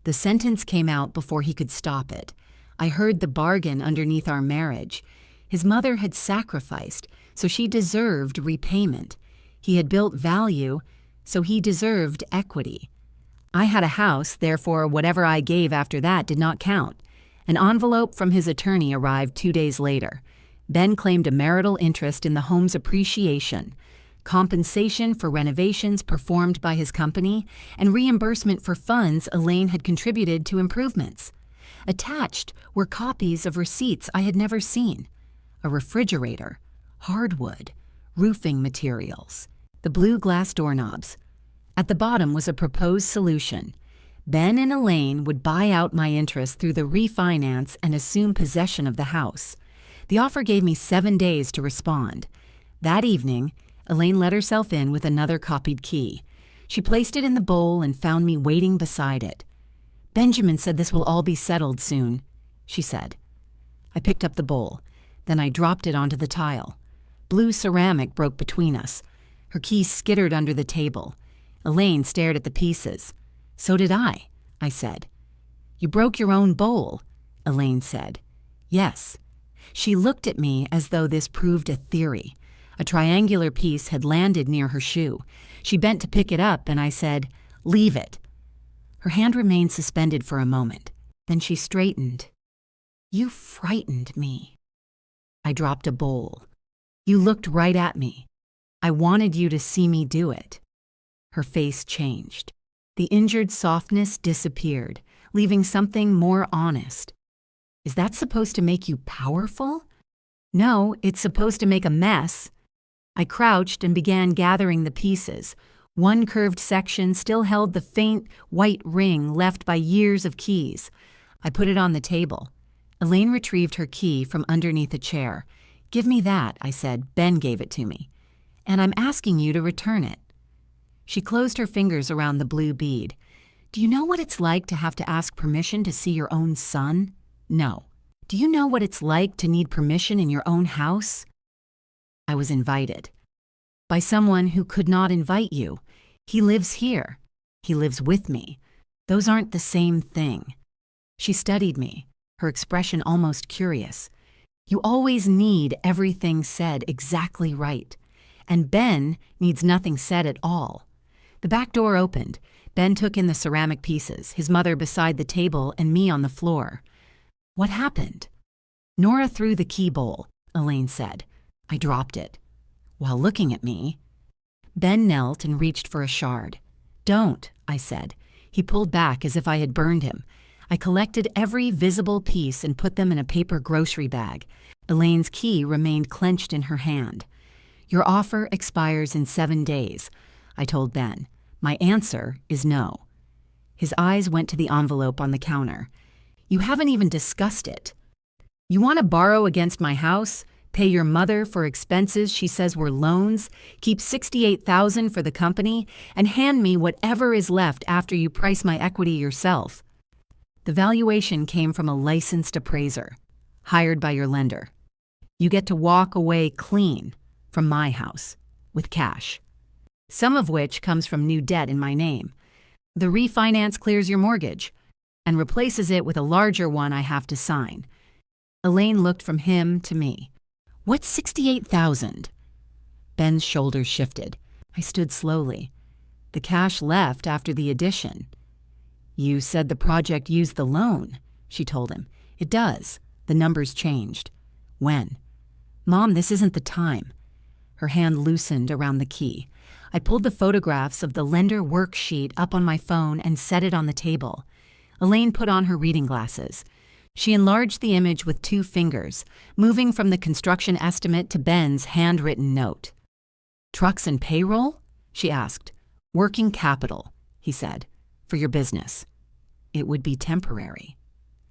The sentence came out before he could stop it. I heard the bargain underneath our marriage. His mother had sacrificed, so she deserved repayment. He had built value, so he deserved equity. I had a house, therefore whatever I gave after that did not count. An envelope from his attorney arrived 2 days later. Ben claimed a marital interest in the home's appreciation, compensation for renovations performed by his company, and reimbursement for funds Elaine had contributed to improvements. Attached were copies of receipts I had never seen. A refrigerator, hardwood, roofing materials, the blue glass doorknobs. At the bottom was a proposed solution. Ben and Elaine would buy out my interest through the refinance and assume possession of the house. The offer gave me 7 days to respond. That evening, Elaine let herself in with another copied key. She placed it in the bowl and found me waiting beside it. Benjamin said this will all be settled soon, she said. I picked up the bowl. Then I dropped it onto the tile. Blue ceramic broke between us. Her key skittered under the table. Elaine stared at the pieces. So did I said. You broke your own bowl, Elaine said. Yes. She looked at me as though this proved a theory. A triangular piece had landed near her shoe. She bent to pick it up, and I said, "Leave it." Her hand remained suspended for a moment. Then she straightened. You frightened me. I dropped a bowl. You looked right at me. I wanted you to see me do it. Her face changed. The injured softness disappeared, leaving something more honest. Is that supposed to make you powerful? No, it's supposed to make a mess. I crouched and began gathering the pieces. One curved section still held the faint white ring left by years of keys. I put it on the table. Elaine retrieved her key from underneath a chair. Give me that, I said. Ben gave it to me. And I'm asking you to return it. She closed her fingers around the blue bead. Do you know what it's like to have to ask permission to see your own son? No. Do you know what it's like to need permission in your own house? I was invited. By someone who could not invite you. He lives here. He lives with me. Those aren't the same thing. She studied me. her expression almost curious. "You always need everything said exactly right. And Ben needs nothing said at all." The back door opened. Ben took in the ceramic pieces, his mother beside the table and me on the floor. "What happened?" "Nora threw the key bowl," Elaine said. I dropped it. While looking at me, Ben knelt and reached for a shard. "Don't," I said. He pulled back as if I had burned him. I collected every visible piece and put them in a paper grocery bag. Elaine's key remained clenched in her hand. "Your offer expires in 7 days," I told Ben. "My answer is no." His eyes went to the envelope on the counter. "You haven't even discussed it. You want to borrow against my house, pay your mother for expenses she says were loans, keep $68,000 for the company, and hand me whatever is left after you price my equity yourself." The valuation came from a licensed appraiser, hired by your lender. "You get to walk away clean from my house, with cash, some of which comes from new debt in my name. The refinance clears your mortgage and replaces it with a larger one I have to sign." Elaine looked from him to me. "What's 68,000? Ben's shoulders shifted. I stood slowly. "The cash left after the addition." "You said the project used the loan," she told him. "It does. The numbers changed." "When?" "Mom, this isn't the time." Her hand loosened around the key. I pulled the photographs of the lender worksheet up on my phone and set it on the table. Elaine put on her reading glasses. She enlarged the image with 2 fingers, moving from the construction estimate to Ben's handwritten note. "Trucks and payroll?" she asked. "Working capital," he said, "for your business." "It would be temporary."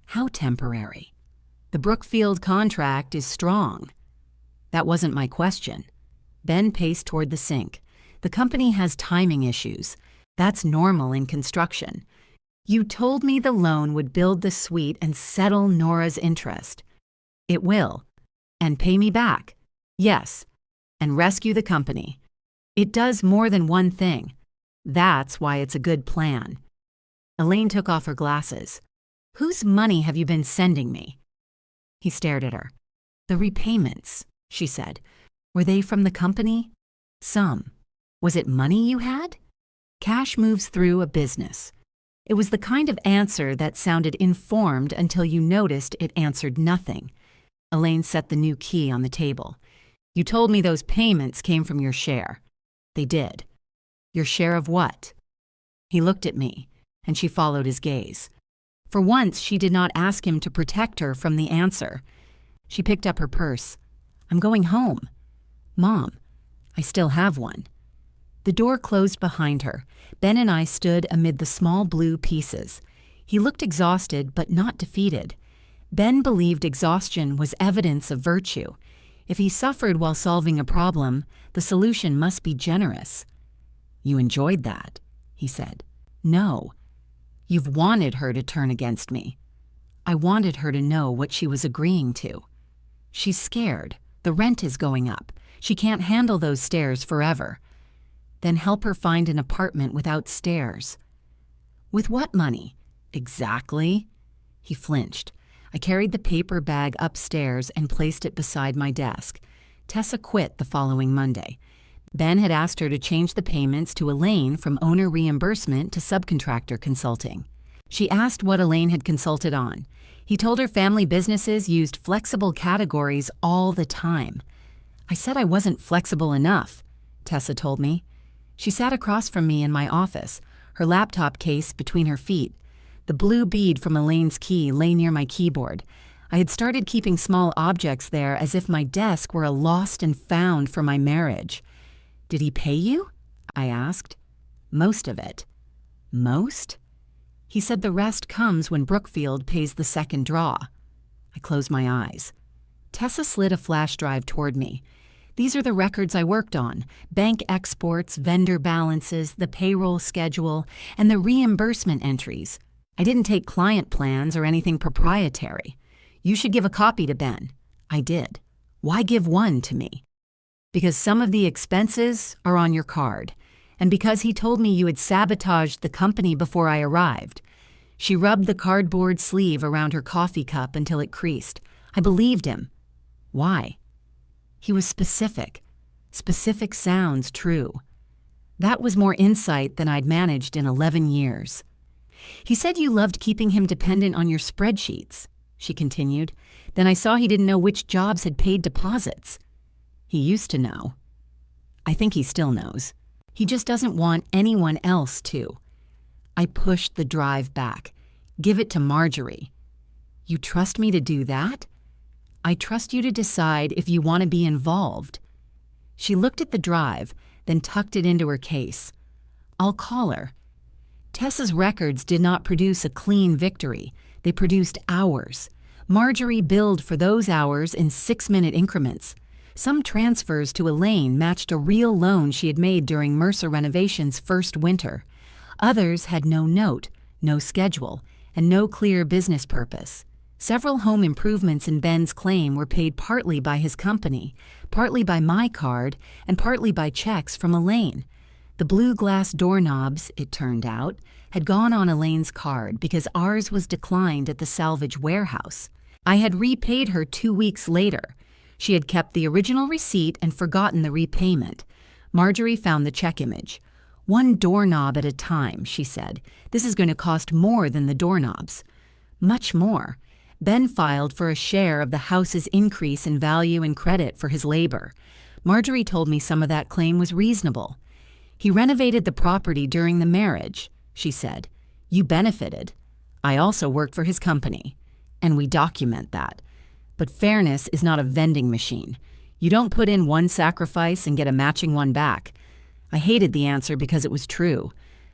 "How temporary?" "The Brookfield contract is strong." That wasn't my question. Ben paced toward the sink. "The company has timing issues. That's normal in construction. You told me the loan would build the suite and settle Nora's interest." "It will. And pay me back." "Yes. And rescue the company." "It does more than one thing. That's why it's a good plan." Elaine took off her glasses. "Whose money have you been sending me?" He stared at her. "The repayments," she said. "Were they from the company?" "Some." "Was it money you had?" "Cash moves through a business." It was the kind of answer that sounded informed until you noticed it answered nothing. Elaine set the new key on the table. "You told me those payments came from your share." "They did." "Your share of what?" He looked at me, and she followed his gaze. For once, she did not ask him to protect her from the answer. She picked up her purse. "I'm going home." "Mom, I still have one." The door closed behind her. Ben and I stood amid the small blue pieces. He looked exhausted, but not defeated. Ben believed exhaustion was evidence of virtue. If he suffered while solving a problem, the solution must be generous. "You enjoyed that," he said. "No. You've wanted her to turn against me." "I wanted her to know what she was agreeing to." "She's scared. The rent is going up. She can't handle those stairs forever." "Then help her find an apartment without stairs." "With what money?" "Exactly." He flinched. I carried the paper bag upstairs and placed it beside my desk. Tessa quit the following Monday. Ben had asked her to change the payments to Elaine from owner reimbursement to subcontractor consulting. She asked what Elaine had consulted on. He told her family businesses used flexible categories all the time. "I said I wasn't flexible enough," Tessa told me. She sat across from me in my office, her laptop case between her feet. The blue bead from Elaine's key lay near my keyboard. I had started keeping small objects there as if my desk were a lost and found for my marriage. "Did he pay you?" I asked. "Most of it." "Most?" He said the rest comes when Brookfield pays the second draw. I closed my eyes. Tessa slid a flash drive toward me. "These are the records I worked on: bank exports, vendor balances, the payroll schedule, and the reimbursement entries. I didn't take client plans or anything proprietary. You should give a copy to Ben." I did. "Why give one to me?" "Because some of the expenses are on your card, and because he told me you had sabotaged the company before I arrived." She rubbed the cardboard sleeve around her coffee cup until it creased. I believed him. Why? He was specific. Specific sounds true. That was more insight than I'd managed in 11 years. He said you loved keeping him dependent on your spreadsheets, she continued. Then I saw he didn't know which jobs had paid deposits. He used to know. I think he still knows. He just doesn't want anyone else to. I pushed the drive back. Give it to Marjorie. You trust me to do that? I trust you to decide if you want to be involved. She looked at the drive, then tucked it into her case. I'll call her. Tessa's records did not produce a clean victory. They produced hours. Marjorie billed for those hours in 6-minute increments. Some transfers to Elaine matched a real loan she had made during Mercer renovation's first winter. Others had no note, no schedule, and no clear business purpose. Several home improvements in Ben's claim were paid partly by his company, partly by my card, and partly by checks from Elaine. The blue glass doorknobs, it turned out, had gone on Elaine's card because ours was declined at the salvage warehouse. I had repaid her 2 weeks later. She had kept the original receipt and forgotten the repayment. Marjorie found the check image. 1 doorknob at a time, she said. This is going to cost more than the doorknobs. Much more. Ben filed for a share of the house's increase in value and credit for his labor. Marjorie told me some of that claim was reasonable. He renovated the property during the marriage, she said. You benefited. I also worked for his company. And we document that. But fairness is not a vending machine. You don't put in one sacrifice and get a matching one back. I hated the answer because it was true.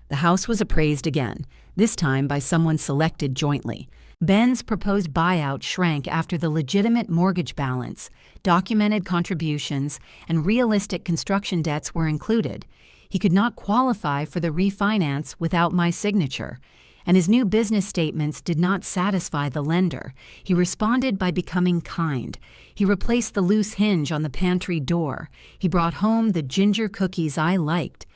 The house was appraised again, this time by someone selected jointly. Ben's proposed buyout shrank after the legitimate mortgage balance, documented contributions, and realistic construction debts were included. He could not qualify for the refinance without my signature, and his new business statements did not satisfy the lender. He responded by becoming kind. He replaced the loose hinge on the pantry door. He brought home the ginger cookies I liked.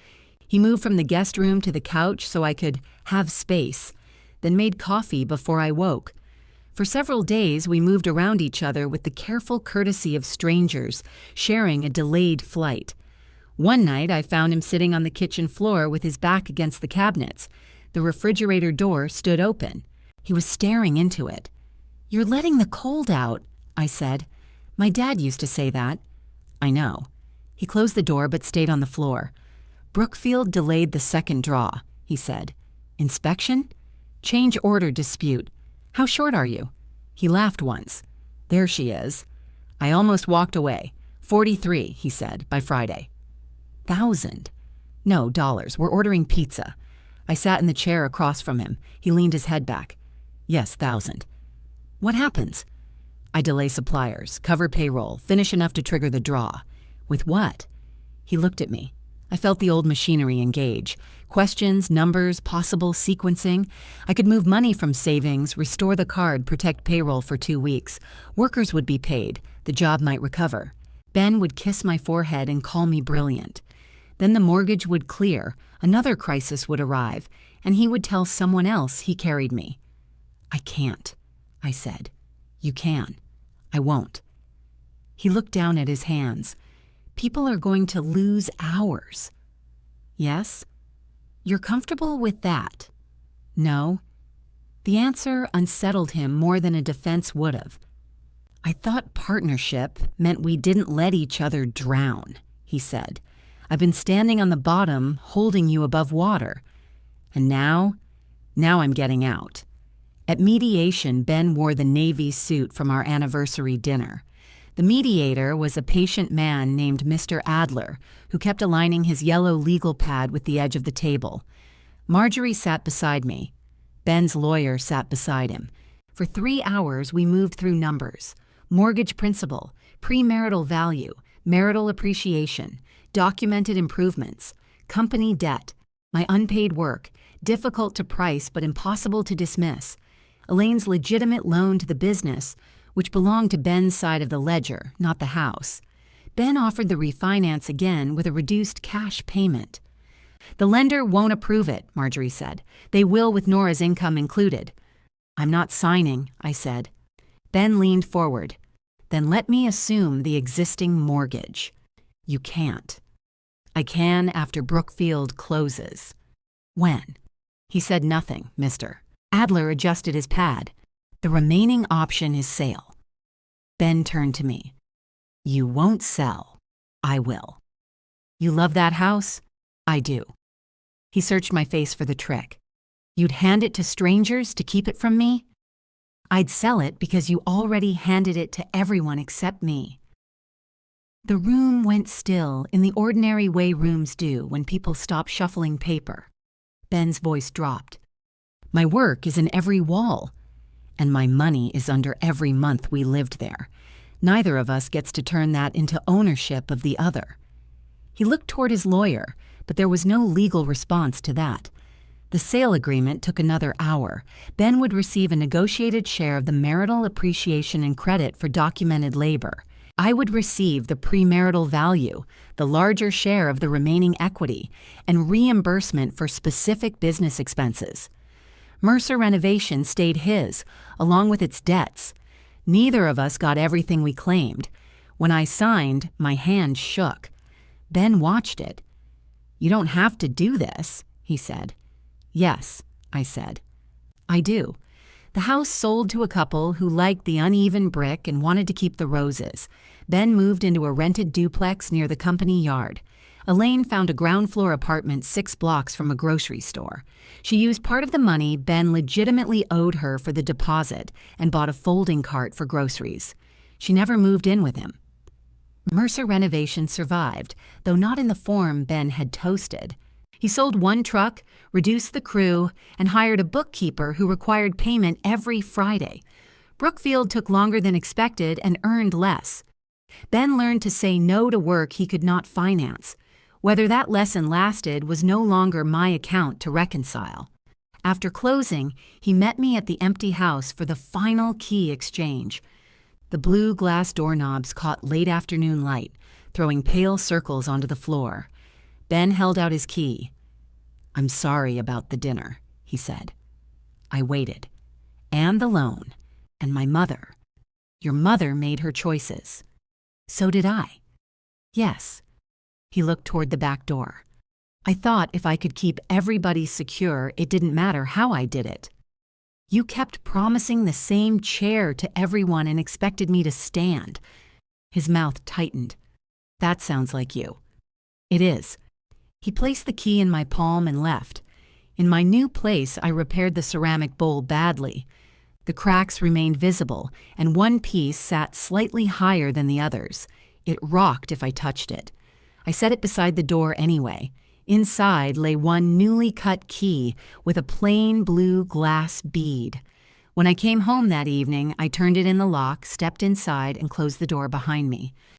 He moved from the guest room to the couch so I could have space, then made coffee before I woke. For several days, we moved around each other with the careful courtesy of strangers, sharing a delayed flight. One night, I found him sitting on the kitchen floor with his back against the cabinets. The refrigerator door stood open. He was staring into it. "You're letting the cold out," I said. "My dad used to say that." "I know." He closed the door but stayed on the floor. "Brookfield delayed the second draw," he said. "Inspection? Change order dispute. How short are you?" He laughed once. "There she is." I almost walked away. 43, he said, by Friday. 1,000. No, dollars. We're ordering pizza. I sat in the chair across from him. He leaned his head back. Yes, 1,000. What happens? I delay suppliers, cover payroll, finish enough to trigger the draw. With what? He looked at me. I felt the old machinery engage. Questions, numbers, possible sequencing. I could move money from savings, restore the card, protect payroll for 2 weeks. Workers would be paid. The job might recover. Ben would kiss my forehead and call me brilliant. Then the mortgage would clear, another crisis would arrive, and he would tell someone else he carried me. I can't, I said. You can. I won't. He looked down at his hands. People are going to lose hours. Yes? You're comfortable with that? No. The answer unsettled him more than a defense would have. I thought partnership meant we didn't let each other drown, he said. I've been standing on the bottom, holding you above water. And now I'm getting out. At mediation, Ben wore the Navy suit from our anniversary dinner. The mediator was a patient man named Mr. Adler, who kept aligning his yellow legal pad with the edge of the table. Marjorie sat beside me. Ben's lawyer sat beside him. For 3 hours, we moved through numbers. Mortgage principal, premarital value, marital appreciation, documented improvements, company debt, my unpaid work, difficult to price but impossible to dismiss, Elaine's legitimate loan to the business, which belonged to Ben's side of the ledger, not the house. Ben offered the refinance again with a reduced cash payment. "The lender won't approve it," Marjorie said. "They will with Nora's income included." "I'm not signing," I said. Ben leaned forward. "Then let me assume the existing mortgage." "You can't." "I can after Brookfield closes." "When?" He said nothing, mister. Adler adjusted his pad. "The remaining option is sale." Ben turned to me. "You won't sell. I will." "You love that house?" "I do." He searched my face for the trick. "You'd hand it to strangers to keep it from me?" "I'd sell it because you already handed it to everyone except me." The room went still in the ordinary way rooms do when people stop shuffling paper. Ben's voice dropped. "My work is in every wall, and my money is under every month we lived there. Neither of us gets to turn that into ownership of the other." He looked toward his lawyer, but there was no legal response to that. The sale agreement took another hour. Ben would receive a negotiated share of the marital appreciation and credit for documented labor. I would receive the premarital value, the larger share of the remaining equity, and reimbursement for specific business expenses. Mercer Renovation stayed his, along with its debts. Neither of us got everything we claimed. When I signed, my hand shook. Ben watched it. "You don't have to do this," he said. "Yes," I said. "I do." The house sold to a couple who liked the uneven brick and wanted to keep the roses. Ben moved into a rented duplex near the company yard. Elaine found a ground-floor apartment 6 blocks from a grocery store. She used part of the money Ben legitimately owed her for the deposit and bought a folding cart for groceries. She never moved in with him. Mercer Renovation survived, though not in the form Ben had toasted. He sold 1 truck, reduced the crew, and hired a bookkeeper who required payment every Friday. Brookfield took longer than expected and earned less. Ben learned to say no to work he could not finance. Whether that lesson lasted was no longer my account to reconcile. After closing, he met me at the empty house for the final key exchange. The blue glass doorknobs caught late afternoon light, throwing pale circles onto the floor. Ben held out his key. "I'm sorry about the dinner," he said. I waited. "And the loan. And my mother. Your mother made her choices." "So did I." "Yes." He looked toward the back door. "I thought if I could keep everybody secure, it didn't matter how I did it." "You kept promising the same chair to everyone and expected me to stand." His mouth tightened. "That sounds like you." "It is." He placed the key in my palm and left. In my new place, I repaired the ceramic bowl badly. The cracks remained visible, and one piece sat slightly higher than the others. It rocked if I touched it. I set it beside the door anyway. Inside lay one newly cut key with a plain blue glass bead. When I came home that evening, I turned it in the lock, stepped inside, and closed the door behind me.